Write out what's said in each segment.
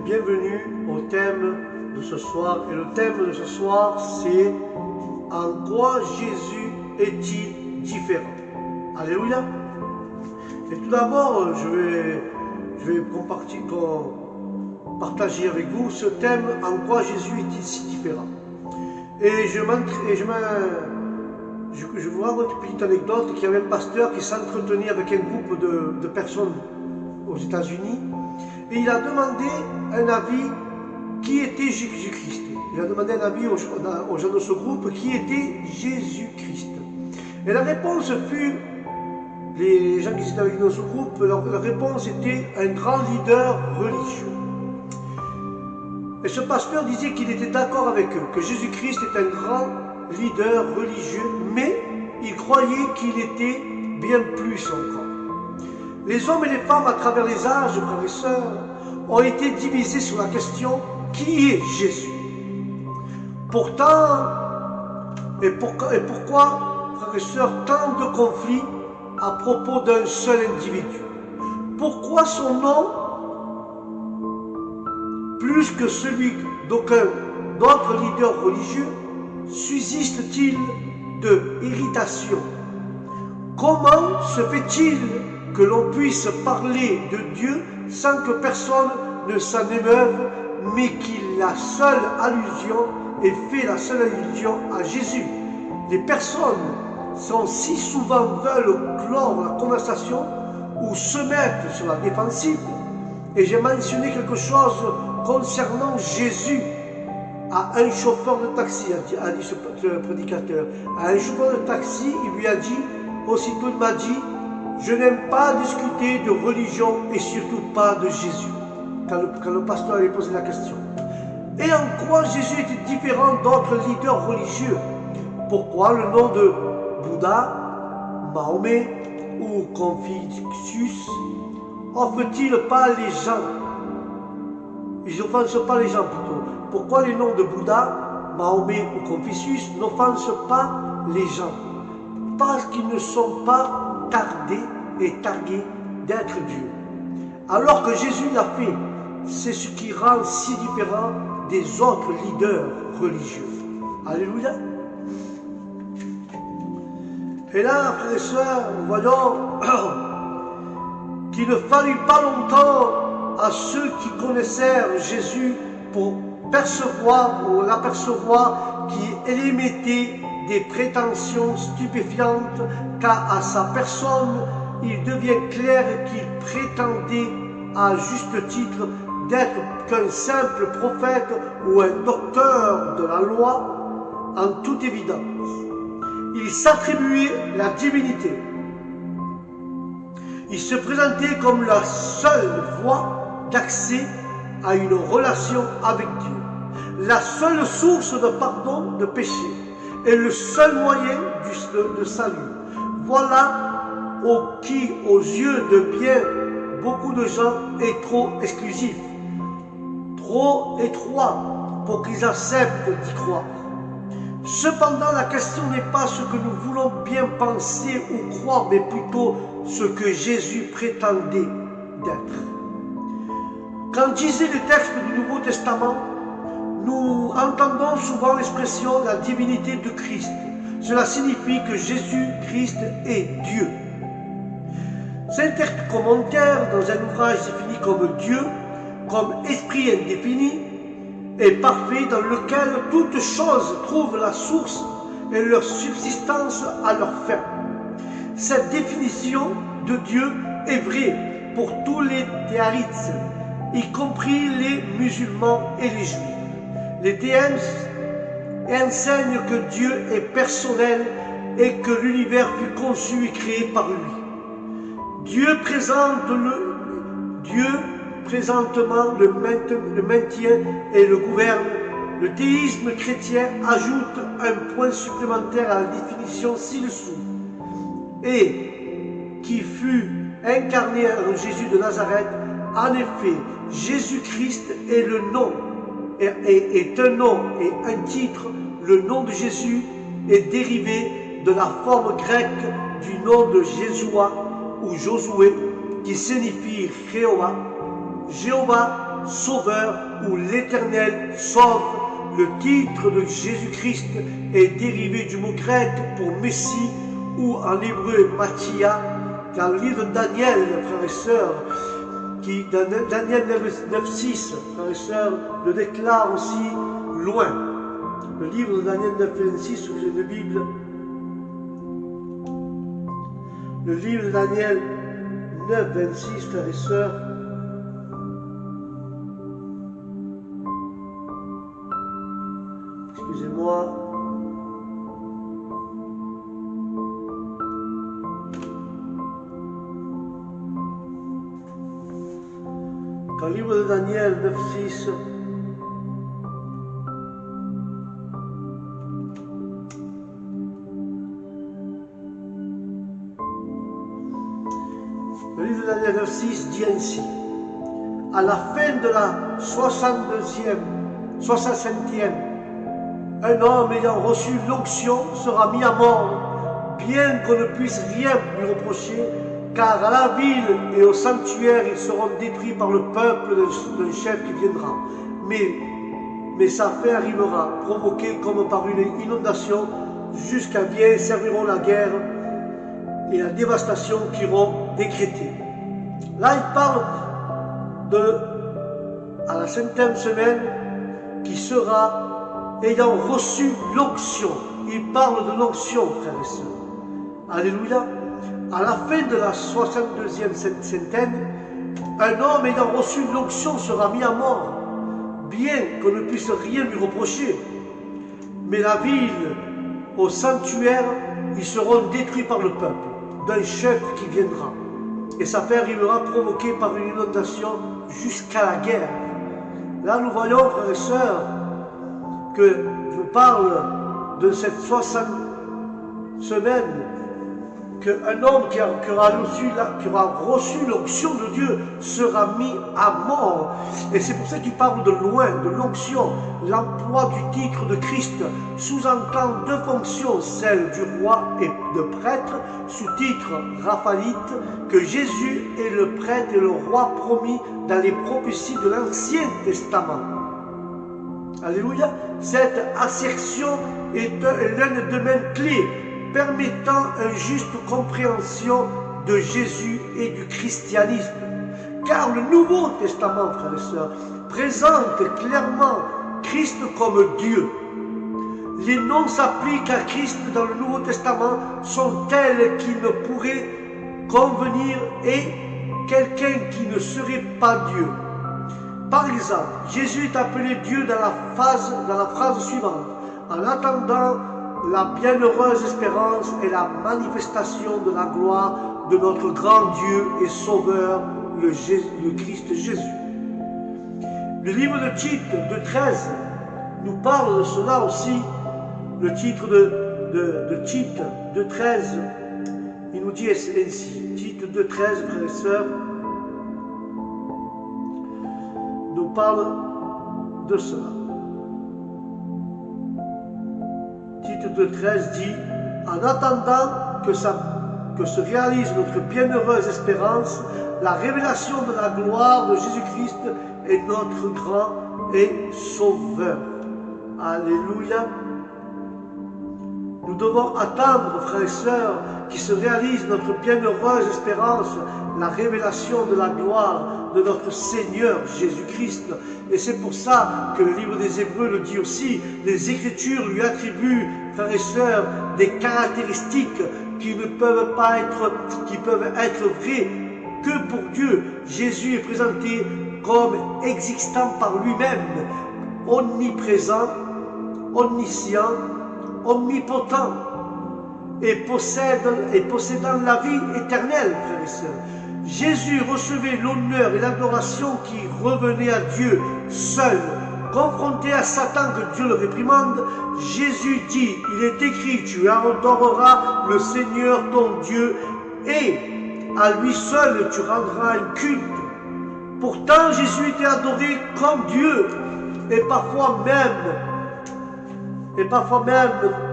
bienvenue au thème de ce soir. Et le thème de ce soir, c'est « En quoi Jésus est-il différent ?» Alléluia. Et tout d'abord, je vais partager avec vous ce thème « En quoi Jésus est-il si différent ?» Et je vous raconte une petite anecdote qu'il y avait un pasteur qui s'entretenait avec un groupe de personnes aux États-Unis et il a demandé un avis qui était Jésus-Christ. Il a demandé un avis aux gens de ce groupe qui était Jésus-Christ. Et la réponse fut, les gens qui étaient avec nous dans ce groupe, leur réponse était un grand leader religieux. Et ce pasteur disait qu'il était d'accord avec eux, que Jésus-Christ est un grand leader religieux, mais il croyait qu'il était bien plus encore. Les hommes et les femmes à travers les âges, frères et sœurs, ont été divisés sur la question « Qui est Jésus ?» Pourtant, et pourquoi, frères et sœurs, tant de conflits à propos d'un seul individu? Pourquoi son nom, plus que celui d'aucun d'autre leader religieux, subsiste-t-il de irritation? Comment se fait-il que l'on puisse parler de Dieu sans que personne ne s'en émeuve, mais qu'il la seule allusion et fait la seule allusion à Jésus? Les personnes si souvent veulent clore la conversation ou se mettre sur la défensive. Et j'ai mentionné quelque chose concernant Jésus à un chauffeur de taxi, a dit ce prédicateur. À un chauffeur de taxi, il lui a dit, aussitôt il m'a dit, je n'aime pas discuter de religion et surtout pas de Jésus. Quand le pasteur avait posé la question. Et en quoi Jésus était différent d'autres leaders religieux? Pourquoi le nom de Bouddha, Mahomet ou Confucius offre-t-il pas les gens? Ils n'offensent pas les gens plutôt. Pourquoi les noms de Bouddha, Mahomet ou Confucius n'offensent pas les gens? Parce qu'ils ne sont pas targués d'être Dieu. Alors que Jésus l'a fait, c'est ce qui rend si différent des autres leaders religieux. Alléluia. Et là, frères et sœurs, nous voyons qu'il ne fallut pas longtemps à ceux qui connaissèrent Jésus pour l'apercevoir qu'il émettait des prétentions stupéfiantes, car à sa personne, il devient clair qu'il prétendait à juste titre d'être qu'un simple prophète ou un docteur de la loi, en toute évidence. Il s'attribuait la divinité. Il se présentait comme la seule voie d'accès à une relation avec Dieu, la seule source de pardon de péché et le seul moyen de salut. Voilà qui, aux yeux de bien beaucoup de gens, est trop exclusif, trop étroit pour qu'ils acceptent d'y croire. Cependant, la question n'est pas ce que nous voulons bien penser ou croire, mais plutôt ce que Jésus prétendait d'être. Quand disait le texte du Nouveau Testament, nous entendons souvent l'expression « la divinité de Christ ». Cela signifie que Jésus-Christ est Dieu. Saint commentaire dans un ouvrage défini comme Dieu, comme esprit indéfini et parfait dans lequel toutes choses trouvent la source et leur subsistance à leur fin. Cette définition de Dieu est vraie pour tous les théarites, y compris les musulmans et les juifs. Les théistes enseignent que Dieu est personnel et que l'univers fut conçu et créé par lui. Dieu présentement le maintient et le gouverne. Le théisme chrétien ajoute un point supplémentaire à la définition ci-dessous. Et qui fut incarné en Jésus de Nazareth. En effet, Jésus-Christ est le nom, est un nom et un titre. Le nom de Jésus est dérivé de la forme grecque du nom de Jésuah ou Josué, qui signifie Jéhovah. Jéhovah Sauveur ou l'Éternel sauve. Le titre de Jésus-Christ est dérivé du mot grec pour Messie ou en hébreu Machia. Dans le livre de Daniel, frères et sœurs, qui dans Daniel 9.6, frères et sœurs, le déclare aussi loin. Le livre de Daniel 9.6, si vous avez une Bible. Le livre de Daniel 9.26, frères et sœurs. Excusez-moi. Dans le livre de Daniel 9.6, le livre de Daniel 9.6 dit ainsi: à la fin de la 65e, un homme ayant reçu l'onction sera mis à mort, bien qu'on ne puisse rien lui reprocher, car à la ville et au sanctuaire ils seront détruits par le peuple d'un chef qui viendra. Mais sa fin arrivera, provoquée comme par une inondation, jusqu'à bien serviront la guerre et la dévastation qui iront décrétées. Là, il parle à la 5e semaine qui sera ayant reçu l'onction. Il parle de l'onction, frères et sœurs. Alléluia. À la fin de la 62e centaine, un homme ayant reçu l'onction sera mis à mort, bien qu'on ne puisse rien lui reprocher. Mais la ville, au sanctuaire, ils seront détruits par le peuple d'un chef qui viendra. Et sa fin arrivera provoquée par une inondation jusqu'à la guerre. Là, nous voyons, frères et sœurs, que je parle de cette 60 semaines, qu'un homme qui aura reçu l'onction de Dieu sera mis à mort. Et c'est pour ça qu'il parle de loin, de l'onction. L'emploi du titre de Christ sous-entend deux fonctions, celle du roi et de prêtre, sous-titre raphaélite, que Jésus est le prêtre et le roi promis dans les prophéties de l'Ancien Testament. Alléluia. Cette assertion est l'un des domaines clés permettant une juste compréhension de Jésus et du christianisme. Car le Nouveau Testament, frères et sœurs, présente clairement Christ comme Dieu. Les noms s'appliquent à Christ dans le Nouveau Testament sont tels qu'ils ne pourraient convenir et quelqu'un qui ne serait pas Dieu. Par exemple, Jésus est appelé Dieu dans la phrase suivante: en attendant la bienheureuse espérance et la manifestation de la gloire de notre grand Dieu et Sauveur, le Christ Jésus. Le livre de Tite de 13 nous parle de cela aussi. Le titre de Tite de 13, il nous dit ainsi, Tite de 13, frères et sœurs, nous parle de cela. Tite de 13 dit: en attendant que se réalise notre bienheureuse espérance, la révélation de la gloire de Jésus-Christ est notre grand et sauveur. Alléluia. Nous devons attendre, frères et sœurs, qu'il se réalise notre bienheureuse espérance, la révélation de la gloire de notre Seigneur Jésus-Christ. Et c'est pour ça que le livre des Hébreux le dit aussi. Les Écritures lui attribuent, frères et sœurs, des caractéristiques qui peuvent être vraies que pour Dieu. Jésus est présenté comme existant par lui-même, omniprésent, omniscient, omnipotent et possédant la vie éternelle, frères et sœurs. Jésus recevait l'honneur et l'adoration qui revenaient à Dieu seul. Confronté à Satan que Dieu le réprimande, Jésus dit: il est écrit, tu adoreras le Seigneur ton Dieu et à lui seul tu rendras un culte. Pourtant Jésus était adoré comme Dieu et parfois même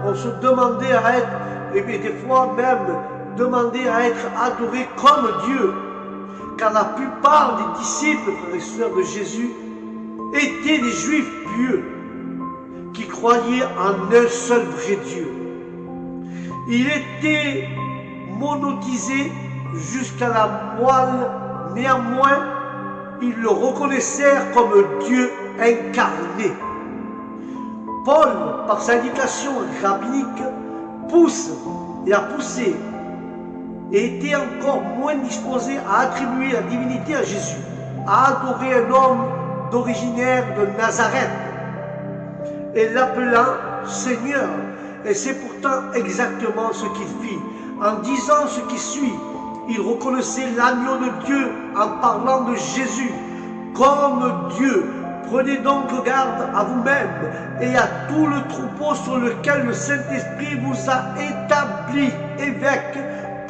on se demandait à être, et des fois même demandé à être adoré comme Dieu. Car la plupart des disciples, frères et sœurs de Jésus, étaient des Juifs pieux qui croyaient en un seul vrai Dieu. Il était monotisé jusqu'à la moelle, néanmoins, ils le reconnaissèrent comme Dieu incarné. Paul, par sa éducation rabbinique, a poussé et était encore moins disposé à attribuer la divinité à Jésus, à adorer un homme d'originaire de Nazareth et l'appelant Seigneur. Et c'est pourtant exactement ce qu'il fit. En disant ce qui suit, il reconnaissait l'agneau de Dieu en parlant de Jésus comme Dieu. Prenez donc garde à vous-même et à tout le troupeau sur lequel le Saint-Esprit vous a établi évêque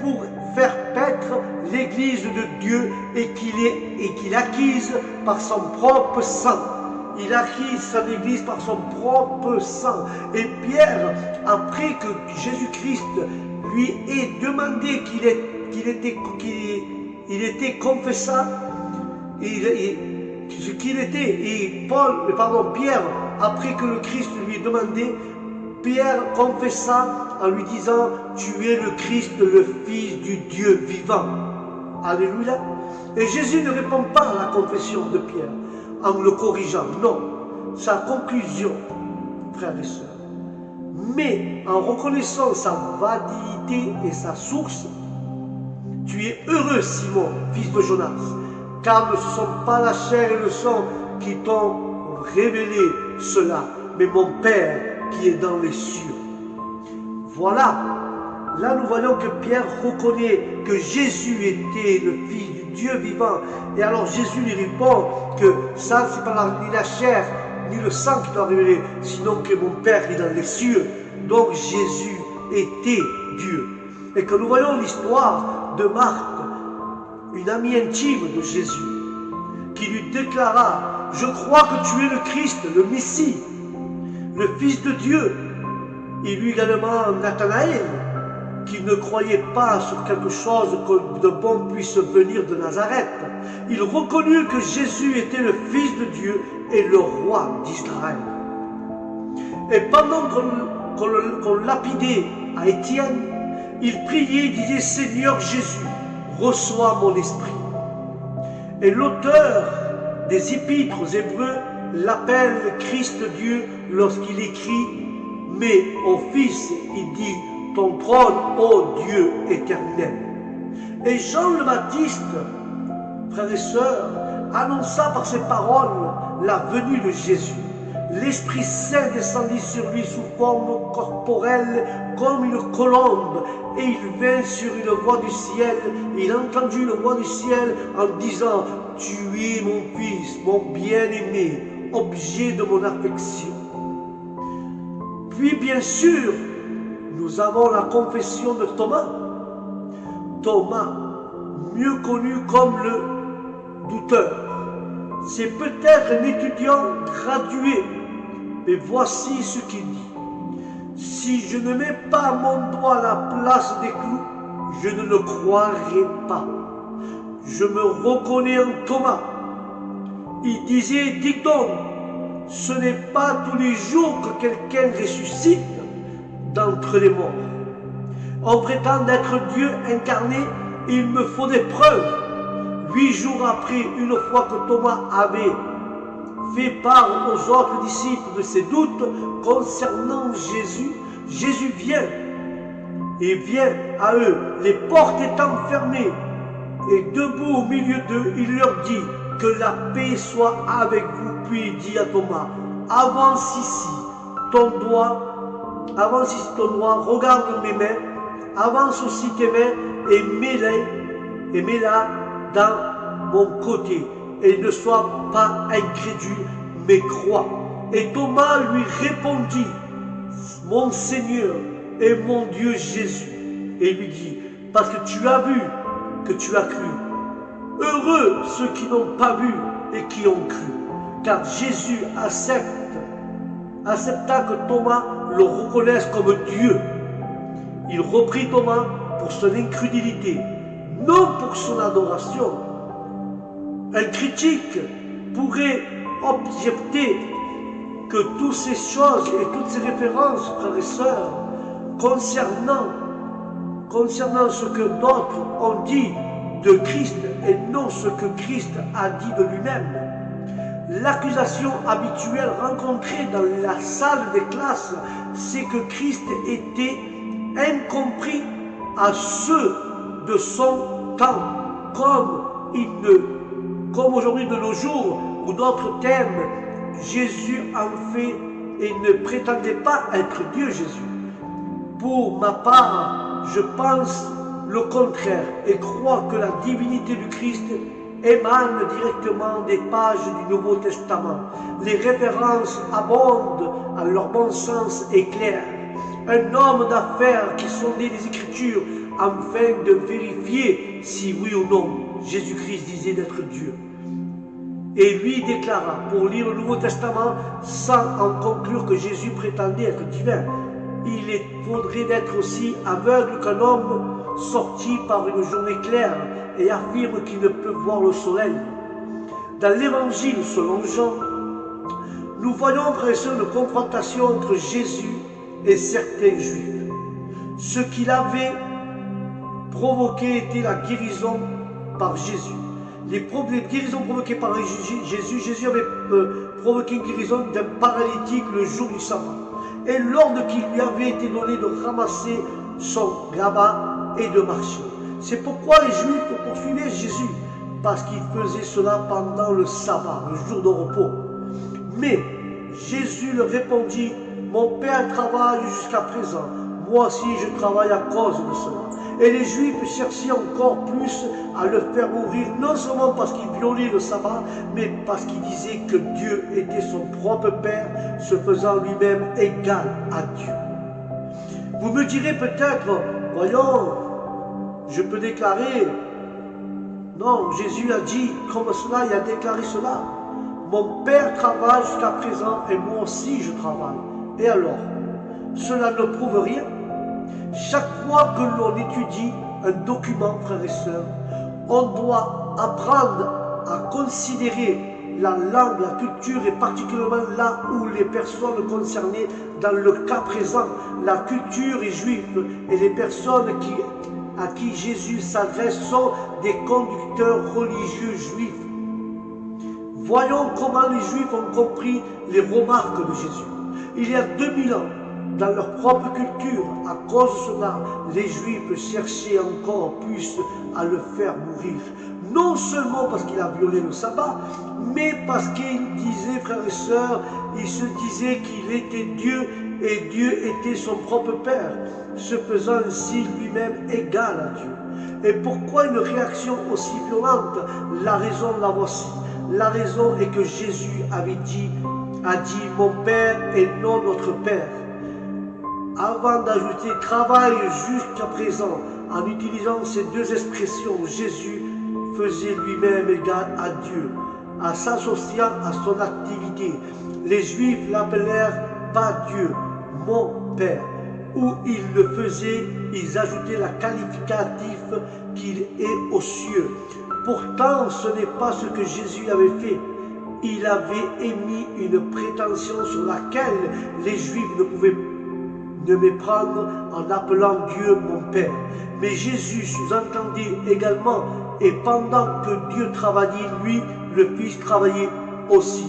pour faire paître l'Église de Dieu et qu'il acquise par son propre sang. Il acquise son Église par son propre sang. Et Pierre, après que Jésus-Christ lui ait demandé qu'il était confessant, ce qu'il était, et Pierre, après que le Christ lui ait demandé, Pierre confessa en lui disant: tu es le Christ, le Fils du Dieu vivant. Alléluia. Et Jésus ne répond pas à la confession de Pierre en le corrigeant, non, sa conclusion, frères et sœurs, mais en reconnaissant sa validité et sa source. Tu es heureux, Simon, fils de Jonas, car ne sont pas la chair et le sang qui t'ont révélé cela, mais mon Père qui est dans les cieux. Voilà, là nous voyons que Pierre reconnaît que Jésus était le Fils du Dieu vivant. Et alors Jésus lui répond que ça, c'est pas ni la chair ni le sang qui t'a révélé, sinon que mon Père qui est dans les cieux. Donc Jésus était Dieu. Et que nous voyons l'histoire de Marthe, une amie intime de Jésus, qui lui déclara: je crois que tu es le Christ, le Messie, le Fils de Dieu. Il eut également Nathanaël, qui ne croyait pas sur quelque chose de bon puisse venir de Nazareth. Il reconnut que Jésus était le Fils de Dieu et le roi d'Israël. Et pendant qu'on lapidait à Étienne, il priait et disait: Seigneur Jésus, reçois mon esprit. Et l'auteur des Épîtres aux Hébreux l'appelle Christ Dieu lorsqu'il écrit: mais au Fils, il dit: ton trône, ô Dieu éternel. Et Jean le Baptiste, frères et sœurs, annonça par ses paroles la venue de Jésus. L'Esprit Saint descendit sur lui sous forme corporelle comme une colombe, et il vint sur une voix du ciel, et il entendit une voix du ciel en disant: tu es mon Fils, mon bien-aimé, objet de mon affection. Puis bien sûr, nous avons la confession de Thomas. Thomas, mieux connu comme le douteur. C'est peut-être un étudiant gradué, mais voici ce qu'il dit: si je ne mets pas mon doigt à la place des clous, je ne le croirai pas. Je me reconnais en Thomas. Il disait: dites donc, ce n'est pas tous les jours que quelqu'un ressuscite d'entre les morts. On prétend être Dieu incarné, et il me faut des preuves. 8 jours après, une fois que Thomas avait fait part aux autres disciples de ses doutes concernant Jésus, Jésus vient à eux, les portes étant fermées, et debout au milieu d'eux, il leur dit: que la paix soit avec vous. Puis il dit à Thomas: avance ici ton doigt, regarde mes mains, avance aussi tes mains et mets-la dans mon côté, et ne sois pas incrédule, mais crois. Et Thomas lui répondit: mon Seigneur et mon Dieu Jésus. Et lui dit: parce que tu as vu, que tu as cru. Heureux ceux qui n'ont pas vu et qui ont cru. Car Jésus accepta que Thomas le reconnaisse comme Dieu. Il reprit Thomas pour son incrédulité, non pour son adoration. Un critique pourrait objecté que toutes ces choses et toutes ces références, frères et sœurs, concernant ce que d'autres ont dit de Christ et non ce que Christ a dit de lui-même, l'accusation habituelle rencontrée dans la salle des classes, c'est que Christ était incompris à ceux de son temps, comme aujourd'hui de nos jours, où d'autres thèmes, Jésus en fait et ne prétendait pas être Dieu Jésus. Pour ma part, je pense le contraire et crois que la divinité du Christ émane directement des pages du Nouveau Testament. Les références abondent à leur bon sens et clair. Un homme d'affaires qui sondait les Écritures afin de vérifier si oui ou non Jésus-Christ disait d'être Dieu. Et lui déclara, pour lire le Nouveau Testament, sans en conclure que Jésus prétendait être divin, il faudrait d'être aussi aveugle qu'un homme sorti par une journée claire et affirme qu'il ne peut voir le soleil. Dans l'Évangile selon Jean, nous voyons, frères et sœurs, une confrontation entre Jésus et certains Juifs. Ce qu'il avait provoqué était la guérison par Jésus. Les guérisons provoquées par Jésus avait provoqué une guérison d'un paralytique le jour du sabbat. Et l'ordre qui lui avait été donné de ramasser son grabat et de marcher. C'est pourquoi les Juifs poursuivaient Jésus, parce qu'il faisait cela pendant le sabbat, le jour de repos. Mais Jésus leur répondit, « Mon Père travaille jusqu'à présent, moi aussi je travaille à cause de cela. » Et les Juifs cherchaient encore plus à le faire mourir, non seulement parce qu'il violait le sabbat, mais parce qu'il disait que Dieu était son propre Père, se faisant lui-même égal à Dieu. Vous me direz peut-être, voyons, je peux déclarer, non, Jésus a dit comme cela, il a déclaré cela. Mon Père travaille jusqu'à présent et moi aussi je travaille. Et alors, cela ne prouve rien. Chaque fois que l'on étudie un document, frères et sœurs, on doit apprendre à considérer la langue, la culture et particulièrement là où les personnes concernées, dans le cas présent, la culture est juive et les personnes à qui Jésus s'adresse sont des conducteurs religieux juifs. Voyons comment les Juifs ont compris les remarques de Jésus. Il y a 2000 ans, dans leur propre culture, à cause de cela, les Juifs cherchaient encore plus à le faire mourir. Non seulement parce qu'il a violé le sabbat, mais parce qu'il disait, frères et sœurs, il se disait qu'il était Dieu et Dieu était son propre Père, se faisant ainsi lui-même égal à Dieu. Et pourquoi une réaction aussi violente? La raison la voici. La raison est que Jésus a dit mon Père et non notre Père. Avant d'ajouter travail jusqu'à présent, en utilisant ces deux expressions, Jésus faisait lui-même égal à Dieu, en s'associant à son activité. Les Juifs l'appelèrent pas Dieu, mon Père. Où ils le faisaient, ils ajoutaient la qualificatif qu'il est aux cieux. Pourtant, ce n'est pas ce que Jésus avait fait. Il avait émis une prétention sur laquelle les Juifs ne pouvaient ne méprendre en appelant Dieu mon Père. Mais Jésus sous-entendait également, et pendant que Dieu travaillait, lui, le Fils travaillait aussi.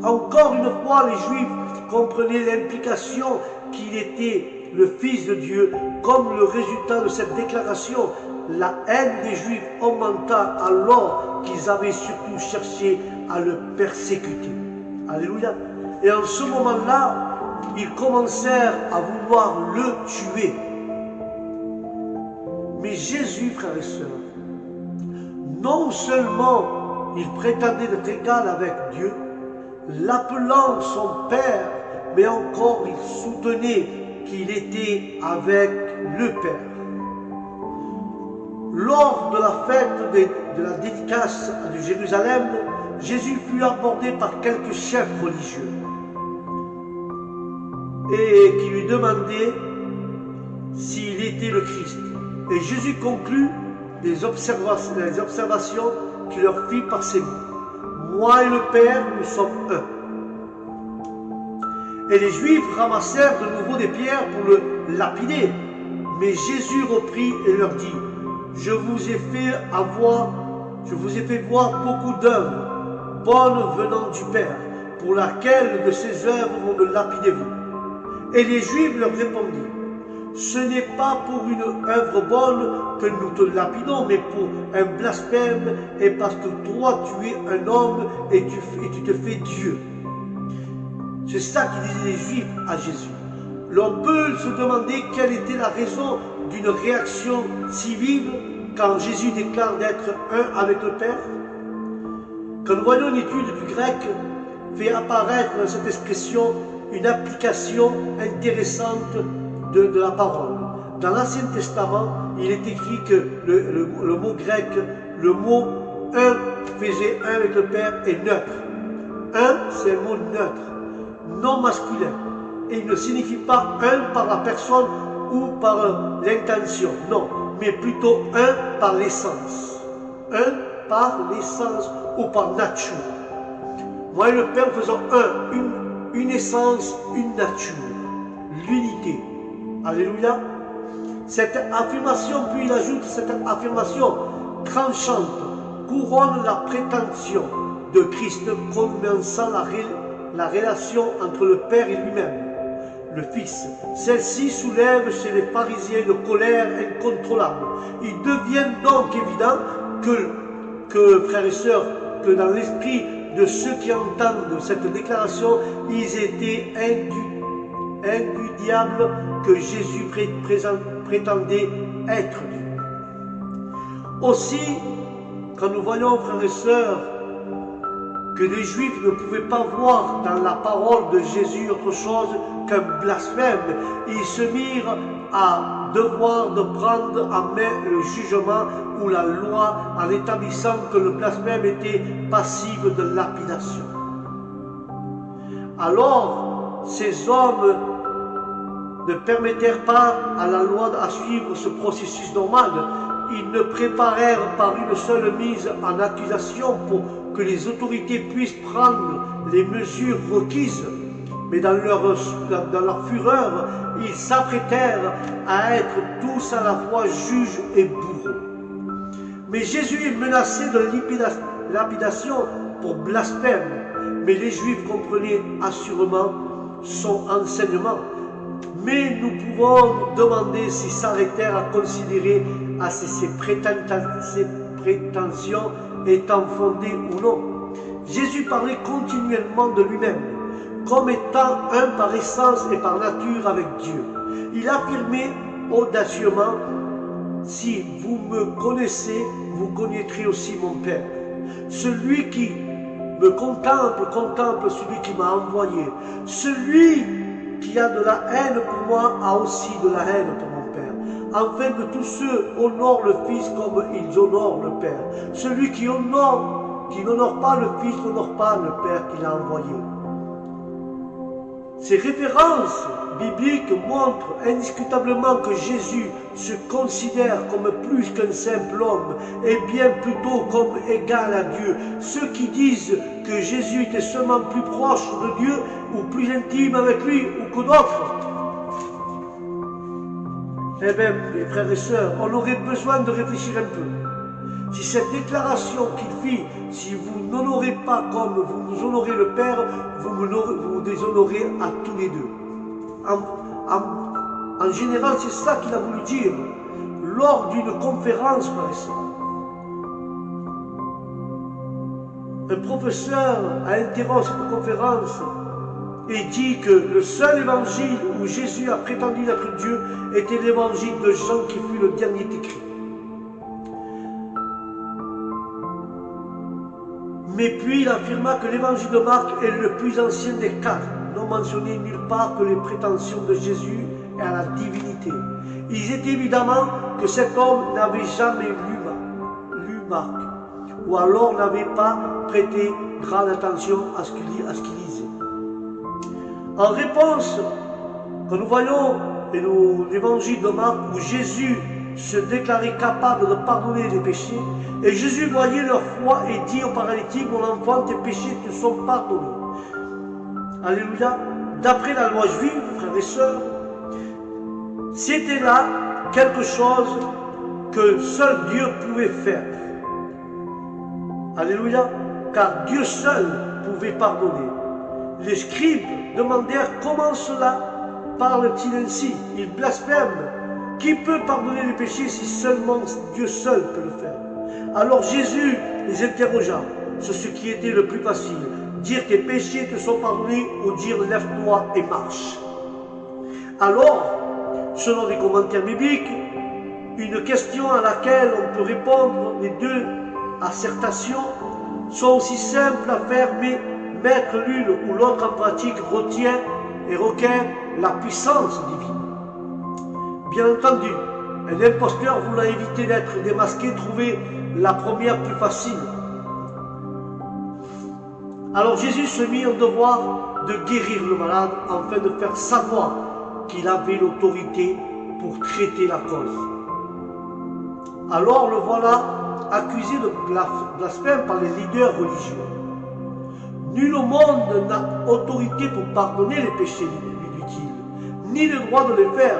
Encore une fois, les Juifs comprenaient l'implication qu'il était le Fils de Dieu. Comme le résultat de cette déclaration, la haine des Juifs augmenta alors qu'ils avaient surtout cherché à le persécuter. Alléluia. Et en ce moment-là, ils commencèrent à vouloir le tuer. Mais Jésus, frères et sœurs, non seulement il prétendait d'être égal avec Dieu, l'appelant son Père, mais encore il soutenait qu'il était avec le Père. Lors de la fête de la dédicace de Jérusalem, Jésus fut abordé par quelques chefs religieux et qui lui demandaient s'il était le Christ. Et Jésus conclut les observations qu'il leur fit par ces mots. Moi et le Père, nous sommes un. Et les Juifs ramassèrent de nouveau des pierres pour le lapider. Mais Jésus reprit et leur dit, je vous ai fait voir beaucoup d'œuvres bonnes venant du Père. Pour laquelle de ces œuvres me lapidez-vous? Et les Juifs leur répondirent, ce n'est pas pour une œuvre bonne que nous te lapidons, mais pour un blasphème, et parce que toi tu es un homme et tu te fais Dieu. C'est ça qu'ils disaient les Juifs à Jésus. L'on peut se demander quelle était la raison d'une réaction si vive quand Jésus déclare d'être un avec le Père. Quand nous voyons une étude du grec, fait apparaître dans cette expression une application intéressante de la parole. Dans l'Ancien Testament, il est écrit que le mot grec, le mot un faisait un avec le Père est neutre. Un, c'est un mot neutre, non masculin. Et il ne signifie pas un par la personne ou par l'intention, non, mais plutôt un par l'essence. Un par l'essence ou par nature. Moi et le Père faisons un, une essence, une nature, l'unité. Alléluia. Cette affirmation, puis il ajoute cette affirmation tranchante, couronne la prétention de Christ, commençant la relation entre le Père et lui-même, le Fils. Celle-ci soulève chez les pharisiens une colère incontrôlable. Il devient donc évident que frères et sœurs, que dans l'esprit de ceux qui entendent cette déclaration, ils étaient indubitables que Jésus prétendait être Dieu. Aussi, quand nous voyons, frères et sœurs, que les Juifs ne pouvaient pas voir dans la parole de Jésus autre chose qu'un blasphème, ils se mirent à devoir de prendre en main le jugement ou la loi en établissant que le blasphème était passible de lapidation. Alors, ces hommes ne permettèrent pas à la loi à suivre ce processus normal. Ils ne préparèrent par une seule mise en accusation pour que les autorités puissent prendre les mesures requises, mais dans leur fureur, ils s'apprêtèrent à être tous à la fois juges et bourreaux. Mais Jésus est menacé de lapidation pour blasphème, mais les Juifs comprenaient assurément son enseignement. Mais nous pouvons demander s'ils s'arrêtèrent à considérer ces prétentions étant fondées ou non. Jésus parlait continuellement de lui-même, comme étant un par essence et par nature avec Dieu. Il affirmait audacieusement, si vous me connaissez, vous connaîtrez aussi mon Père. Celui qui me contemple, contemple celui qui m'a envoyé. Celui qui a de la haine pour moi a aussi de la haine pour mon Père, afin que tous ceux honorent le Fils comme ils honorent le Père. Celui qui n'honore pas le Fils n'honore pas le Père qui l'a envoyé. Ces références bibliques montrent indiscutablement que Jésus se considère comme plus qu'un simple homme et bien plutôt comme égal à Dieu. Ceux qui disent que Jésus était seulement plus proche de Dieu ou plus intime avec lui ou que d'autres, eh bien, mes frères et sœurs, on aurait besoin de réfléchir un peu. Si cette déclaration qu'il fit, si vous n'honorez pas comme vous nous honorez le Père, vous déshonorez à tous les deux. En général, c'est ça qu'il a voulu dire lors d'une conférence, frères et sœurs. Un professeur a interrompu cette conférence et dit que le seul évangile où Jésus a prétendu être Dieu était l'évangile de Jean qui fut le dernier écrit. Mais puis il affirma que l'évangile de Marc est le plus ancien des quatre, non mentionné nulle part que les prétentions de Jésus à la divinité. Il est évidemment que cet homme n'avait jamais lu Marc, ou alors n'avait pas prêté grande attention à ce qu'il lisait. En réponse, quand nous voyons l'évangile de Marc où Jésus se déclarait capable de pardonner les péchés, Et Jésus voyait leur foi et dit au paralytique, mon enfant, tes péchés te sont pardonnés. Alléluia. D'après la loi juive, frères et sœurs, c'était là quelque chose que seul Dieu pouvait faire. Alléluia. Car Dieu seul pouvait pardonner. Les scribes demandèrent comment cela parle-t-il ainsi? Il blasphème. Qui peut pardonner les péchés si seulement Dieu seul peut le faire? Alors Jésus les interrogea sur ce qui était le plus facile. Dire tes péchés te sont pardonnés ou dire lève-toi et marche. Alors, selon les commentaires bibliques, une question à laquelle on peut répondre, les deux assertions sont aussi simples à faire, mais mettre l'une ou l'autre en pratique retient et requiert la puissance divine. Bien entendu, un imposteur voulant éviter d'être démasqué trouvait la première plus facile. Alors Jésus se mit en devoir de guérir le malade afin de faire savoir qu'il avait l'autorité pour traiter la cause. Alors le voilà accusé de blasphème par les leaders religieux. Nul au monde n'a autorité pour pardonner les péchés, lui dit-il, ni le droit de les faire.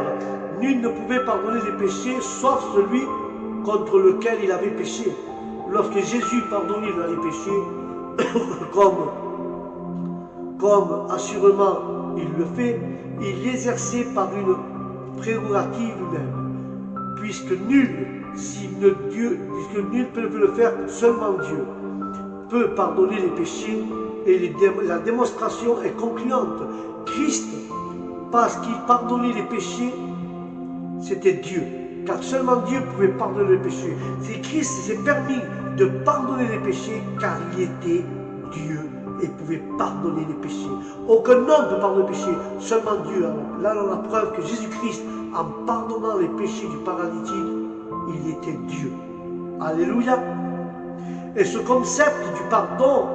Nul ne pouvait pardonner les péchés, sauf celui contre lequel il avait péché. Lorsque Jésus pardonnait les péchés, comme assurément il le fait, il l'exerçait par une prérogative humaine, puisque nul peut le faire, seulement Dieu peut pardonner les péchés, et la démonstration est concluante. Christ, parce qu'il pardonnait les péchés, c'était Dieu, car seulement Dieu pouvait pardonner les péchés. C'est Christ s'est permis de pardonner les péchés, car il était Dieu et pouvait pardonner les péchés. Aucun homme ne peut pardonner les péchés, seulement Dieu. Alors, là, on a la preuve que Jésus-Christ, en pardonnant les péchés du paralytique, il était Dieu. Alléluia. Et ce concept du pardon,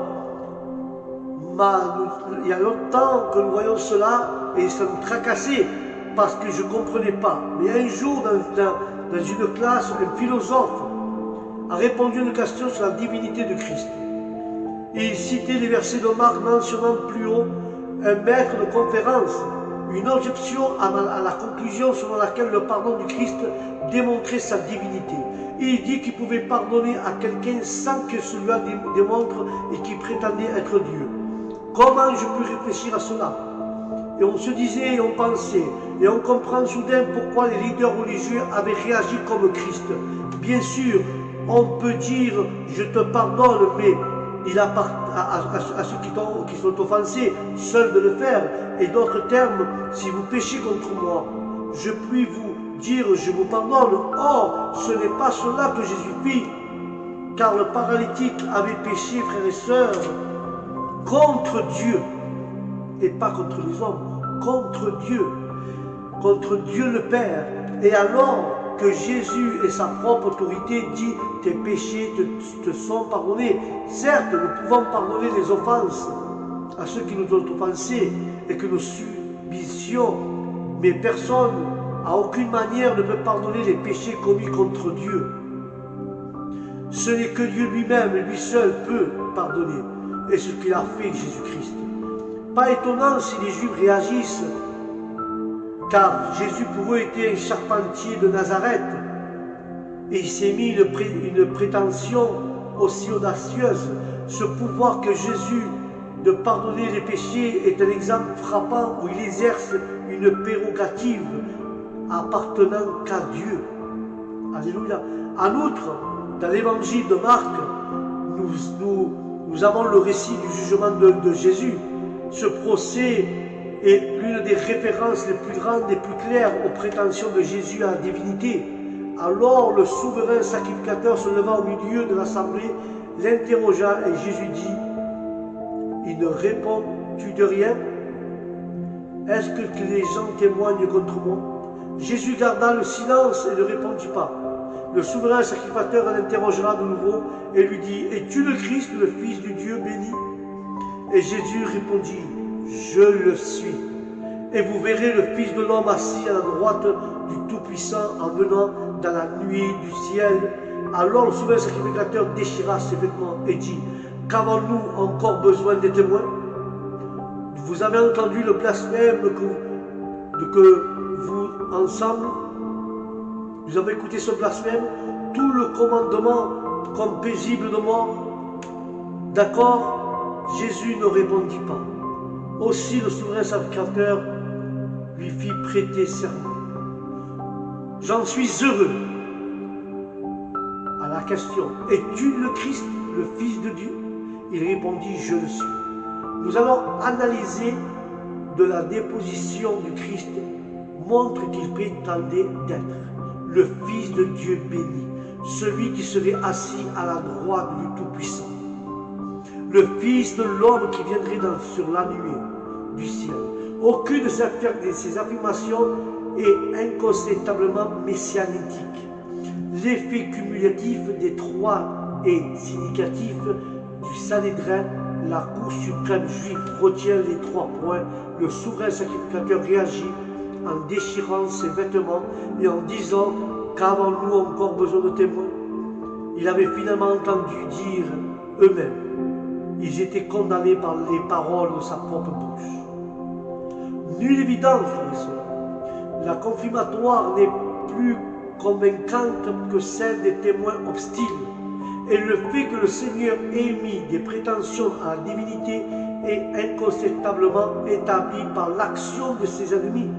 il y a longtemps que nous voyons cela et ça nous tracassait parce que je ne comprenais pas. Mais un jour, dans une classe, un philosophe a répondu à une question sur la divinité de Christ. Et il citait les versets de Marc mentionnant plus haut un maître de conférence, une objection à la conclusion selon laquelle le pardon du Christ démontrait sa divinité. Il dit qu'il pouvait pardonner à quelqu'un sans que cela démontre et qui prétendait être Dieu. Comment je peux réfléchir à cela? Et on se disait et on pensait, et on comprend soudain pourquoi les leaders religieux avaient réagi comme Christ. Bien sûr, on peut dire je te pardonne, mais il appartient à ceux qui sont offensés, seuls de le faire. Et d'autres termes, si vous péchez contre moi, je puis vous dire je vous pardonne. Or, ce n'est pas cela que Jésus fit, car le paralytique avait péché, frères et sœurs, contre Dieu, et pas contre les hommes, contre Dieu le Père. Et alors que Jésus et sa propre autorité dit tes péchés te sont pardonnés. Certes, nous pouvons pardonner les offenses à ceux qui nous ont offensés et que nous subissions, mais personne, à aucune manière, ne peut pardonner les péchés commis contre Dieu. Ce n'est que Dieu lui-même, lui seul, peut pardonner. Et ce qu'il a fait, Jésus-Christ. Pas étonnant si les Juifs réagissent, car Jésus pour eux était un charpentier de Nazareth, et il s'est mis une prétention aussi audacieuse. Ce pouvoir que Jésus de pardonner les péchés est un exemple frappant où il exerce une prérogative appartenant qu'à Dieu. Alléluia. En outre, dans l'évangile de Marc, nous avons le récit du jugement de Jésus. Ce procès est l'une des références les plus grandes et plus claires aux prétentions de Jésus à la divinité. Alors le souverain sacrificateur se leva au milieu de l'assemblée, l'interrogea et Jésus dit « Il ne répond-tu de rien? Est-ce que les gens témoignent contre moi ?» Jésus garda le silence et ne répondit pas. Le souverain sacrificateur l'interrogera de nouveau et lui dit « Es-tu le Christ, le Fils du Dieu béni ?» Et Jésus répondit « Je le suis. Et vous verrez le Fils de l'homme assis à la droite du Tout-Puissant en venant dans la nuit du ciel Alors le souverain sacrificateur déchira ses vêtements et dit, qu'avons-nous encore besoin des témoins? Vous avez entendu le blasphème que vous, ensemble, vous avez écouté ce blasphème, tout le commandement comme paisible de mort. D'accord? Jésus ne répondit pas. Aussi le souverain sacrificateur lui fit prêter serment. J'en suis heureux. À la question, es-tu le Christ, le Fils de Dieu? Il répondit, je le suis. Nous allons analyser de la déposition du Christ montre qu'il prétendait d'être le Fils de Dieu béni, celui qui serait assis à la droite du Tout-Puissant, le Fils de l'homme qui viendrait sur la nuée du ciel. Aucune de ces affirmations est incontestablement messianique. L'effet cumulatif des trois est significatif du Sanhédrin. La Cour suprême juive retient les 3 points. Le souverain sacrificateur réagit en déchirant ses vêtements et en disant qu'avons-nous encore besoin de témoins? Il avait finalement entendu dire eux-mêmes. Ils étaient condamnés par les paroles de sa propre bouche. Nulle évidence, frères et sœurs. La confirmatoire n'est plus convaincante que celle des témoins hostiles. Et le fait que le Seigneur ait mis des prétentions à la divinité est incontestablement établi par l'action de ses ennemis.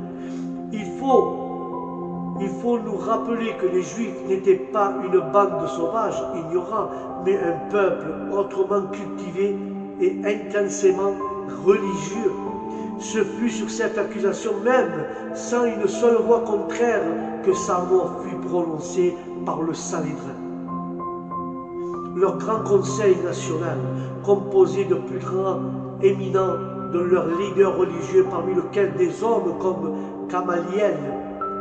Il faut nous rappeler que les Juifs n'étaient pas une bande de sauvages ignorants, mais un peuple autrement cultivé et intensément religieux. Ce fut sur cette accusation même, sans une seule voix contraire, que sa mort fut prononcée par le Sanhédrin. Leur grand conseil national, composé de plus grands éminents de leurs leaders religieux, parmi lesquels des hommes comme Gamaliel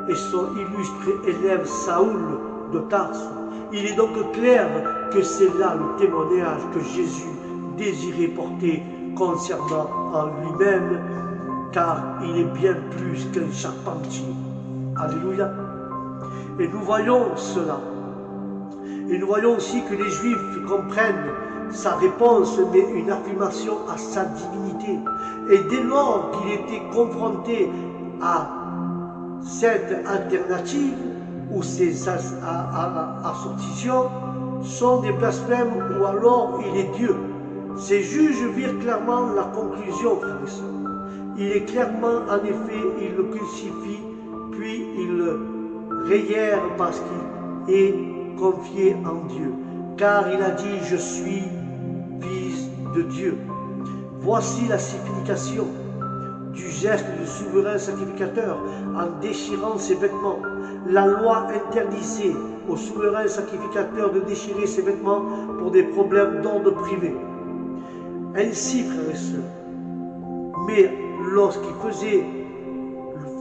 et son illustre élève Saoul de Tarse. Il est donc clair que c'est là le témoignage que Jésus désirait porter concernant en lui-même, car il est bien plus qu'un charpentier. Alléluia. Et nous voyons cela. Et nous voyons aussi que les Juifs comprennent sa réponse, mais une affirmation à sa divinité. Et dès lors qu'il était confronté à cette alternative ou ces assortitions sont des blasphèmes ou alors il est Dieu. Ces juges virent clairement la conclusion, frères et sœurs. Il est clairement, en effet, ils le crucifient, puis ils le rayèrent parce qu'il est confié en Dieu, car il a dit, je suis fils de Dieu. Voici la signification du geste du souverain sacrificateur en déchirant ses vêtements. La loi interdisait au souverain sacrificateur de déchirer ses vêtements pour des problèmes d'ordre privé. Ainsi, frères et sœurs, mais lorsqu'il faisait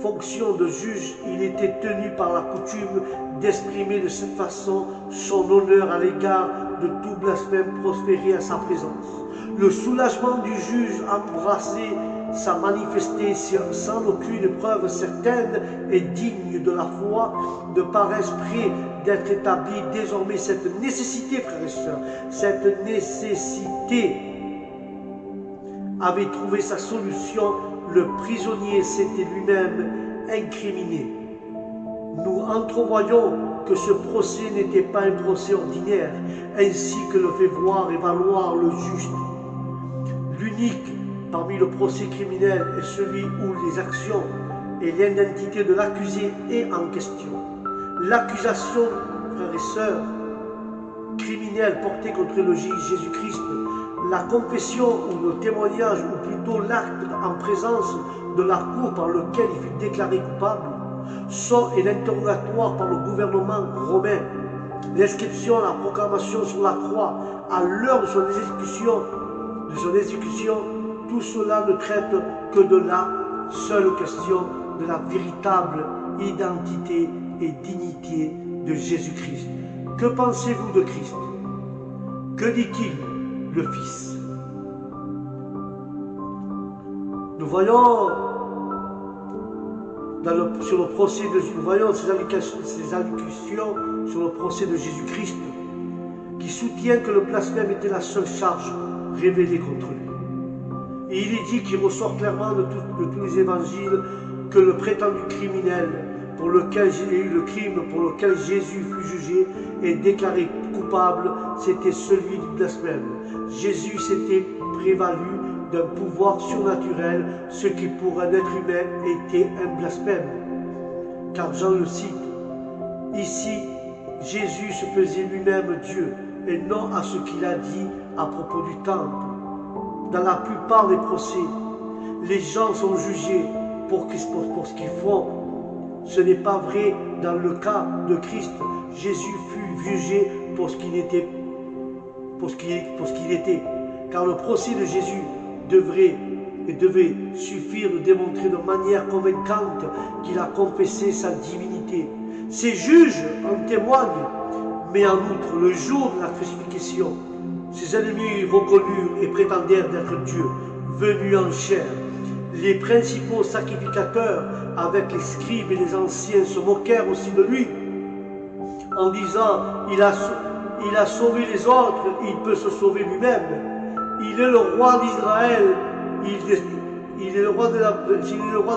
fonction de juge, il était tenu par la coutume d'exprimer de cette façon son honneur à l'égard de tout blasphème prospéré à sa présence. Le soulagement du juge embrassé s'est manifesté sans aucune preuve certaine et digne de la foi, de par esprit d'être établi désormais cette nécessité, frères et sœurs. Cette nécessité avait trouvé sa solution. Le prisonnier s'était lui-même incriminé. Nous entrevoyons que ce procès n'était pas un procès ordinaire, ainsi que le fait voir et valoir le juste. L'unique parmi le procès criminel est celui où les actions et l'identité de l'accusé est en question. L'accusation, frères et sœurs, criminelle portée contre le Jésus-Christ, la confession ou le témoignage, ou plutôt l'acte en présence de la cour par lequel il fut déclaré coupable, sont et l'interrogatoire par le gouvernement romain, l'inscription, la proclamation sur la croix, à l'heure de son exécution, tout cela ne traite que de la seule question de la véritable identité et dignité de Jésus-Christ. Que pensez-vous de Christ? Que dit-il, le Fils? Nous voyons sur le procès de, nous voyons ces allocutions sur le procès de Jésus-Christ qui soutient que le blasphème était la seule charge révélée contre lui. Et il est dit qu'il ressort clairement de tous les évangiles que le prétendu criminel pour lequel le crime pour lequel Jésus fut jugé et déclaré coupable, c'était celui du blasphème. Jésus s'était prévalu d'un pouvoir surnaturel, ce qui pour un être humain était un blasphème. Car Jean le cite, ici, Jésus se faisait lui-même Dieu, et non à ce qu'il a dit à propos du temple. Dans la plupart des procès, les gens sont jugés pour ce qu'ils font. Ce n'est pas vrai dans le cas de Christ. Jésus fut jugé pour ce qu'il était. Car le procès de Jésus devait suffire de démontrer de manière convaincante qu'il a confessé sa divinité. Ses juges en témoignent, mais en outre, le jour de la crucifixion, ses ennemis reconnurent et prétendèrent d'être Dieu, venu en chair. Les principaux sacrificateurs, avec les scribes et les anciens, se moquèrent aussi de lui, en disant, il a sauvé les autres, il peut se sauver lui-même. Il est le roi d'Israël, il est le roi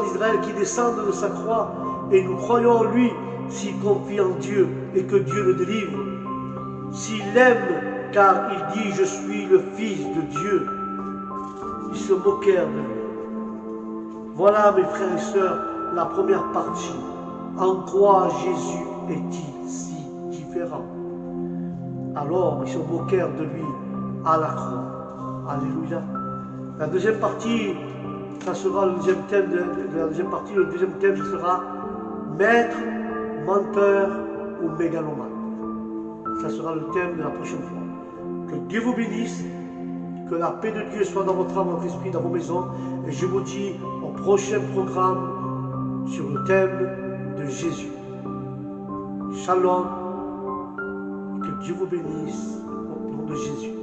d'Israël qui descend de sa croix, et nous croyons en lui s'il confie en Dieu et que Dieu le délivre. S'il l'aime, car il dit, je suis le Fils de Dieu. Ils se moquèrent de lui. Voilà, mes frères et sœurs, la première partie. En quoi Jésus est-il si différent? Alors, ils se moquèrent de lui à la croix. Alléluia. La deuxième partie, ça sera le deuxième thème de la deuxième partie. Le deuxième thème, ce sera maître, menteur ou mégalomane. Ça sera le thème de la prochaine fois. Que Dieu vous bénisse, que la paix de Dieu soit dans votre âme, dans votre esprit, dans vos maisons. Et je vous dis au prochain programme sur le thème de Jésus. Shalom, que Dieu vous bénisse au nom de Jésus.